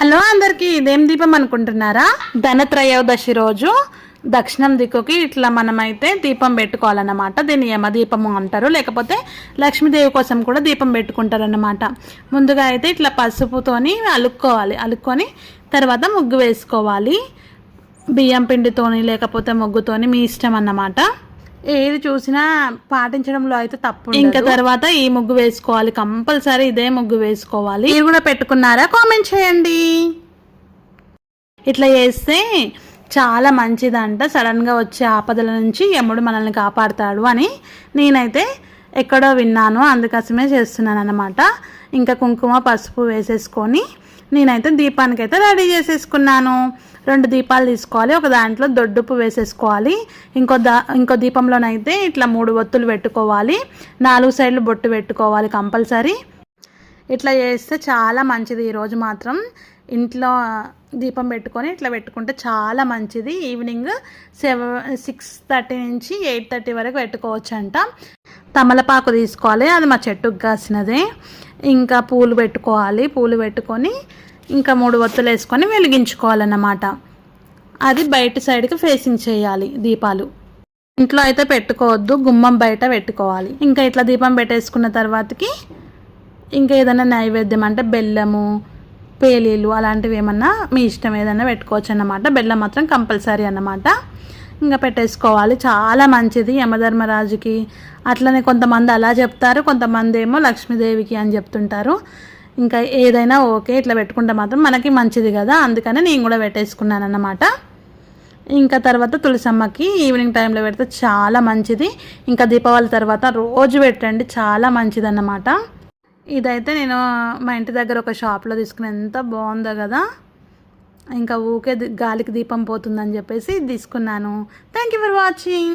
Hello అందరికీ ఇదేం దీపం అనుకుంటున్నారా? ధనత్రయోదశి రోజు దక్షిణం దిక్కుకి ఇట్లా మనమైతే దీపం పెట్టుకోవాలన్నమాట. దీన్ని యమదీపము అంటారు, లేకపోతే లక్ష్మీదేవి కోసం కూడా దీపం పెట్టుకుంటారన్నమాట. ముందుగా అయితే ఇట్లా పసుపుతోని అలుక్కొని తర్వాత ముగ్గు వేసుకోవాలి. బియ్యం పిండితోని లేకపోతే ముగ్గుతోని మీ ఇష్టం అన్నమాట. ఏది చూసినా పాటించడంలో అయితే తప్పు. ఇంకా తర్వాత ఈ ముగ్గు వేసుకోవాలి, కంపల్సరీ ఇదే ముగ్గు వేసుకోవాలి. మీరు కూడా పెట్టుకున్నారా? కామెంట్ చేయండి. ఇట్లా చేస్తే చాలా మంచిదంట. సడన్గా వచ్చే ఆపదల నుంచి యముడు మనల్ని కాపాడుతాడు అని నేనైతే ఎక్కడో విన్నాను, అందుకోసమే చేస్తున్నాను అన్నమాట. ఇంకా కుంకుమ పసుపు వేసేసుకొని నేనైతే దీపానికైతే రెడీ చేసేసుకున్నాను. 2 దీపాలు తీసుకోవాలి, ఒక దాంట్లో దొడ్డుప్పు వేసేసుకోవాలి, ఇంకో దీపంలోనైతే ఇట్లా 3 ఒత్తులు పెట్టుకోవాలి, 4 సైడ్లు బొట్టు పెట్టుకోవాలి కంపల్సరీ. ఇట్లా చేస్తే చాలా మంచిది. ఈరోజు మాత్రం ఇంట్లో దీపం పెట్టుకొని ఇట్లా పెట్టుకుంటే చాలా మంచిది. ఈవినింగ్ 6:30 నుంచి 8:30 వరకు పెట్టుకోవచ్చు అంట. తమలపాకు తీసుకోవాలి, అది మా చెట్టుకు కాసినదే. ఇంకా పూలు పెట్టుకోవాలి, పూలు పెట్టుకొని ఇంకా 3 ఒత్తులు వేసుకొని వెలిగించుకోవాలన్నమాట. అది బయట సైడ్కి ఫేసింగ్ చేయాలి దీపాలు. ఇంట్లో అయితే పెట్టుకోవద్దు, గుమ్మం బయట పెట్టుకోవాలి. ఇంకా ఇట్లా దీపం పెట్టేసుకున్న తర్వాతకి ఇంకా ఏదైనా నైవేద్యం అంటే బెల్లము, పేలీలు అలాంటివి ఏమన్నా మీ ఇష్టం ఏదైనా పెట్టుకోవచ్చు అన్నమాట. బెల్లం మాత్రం కంపల్సరీ అన్నమాట. ఇంకా పెట్టేసుకోవాలి, చాలా మంచిది యమధర్మరాజుకి. అట్లనే కొంతమంది అలా చెప్తారు, కొంతమంది ఏమో లక్ష్మీదేవికి అని చెప్తుంటారు. ఇంకా ఏదైనా ఓకే, ఇట్లా పెట్టుకుంటే మాత్రం మనకి మంచిది కదా, అందుకని నేను కూడా పెట్టేసుకున్నాను అన్నమాట. ఇంకా తర్వాత తులసమ్మకి ఈవినింగ్ టైంలో పెడితే చాలా మంచిది. ఇంకా దీపావళి తర్వాత రోజు పెట్టండి, చాలా మంచిది అన్నమాట. ఇదైతే నేను మా ఇంటి దగ్గర ఒక షాప్లో తీసుకుని, ఎంత బాగుందో కదా. ఇంకా ఊకే గాలికి దీపం పోతుందని చెప్పేసి తీసుకున్నాను. Thank you for watching.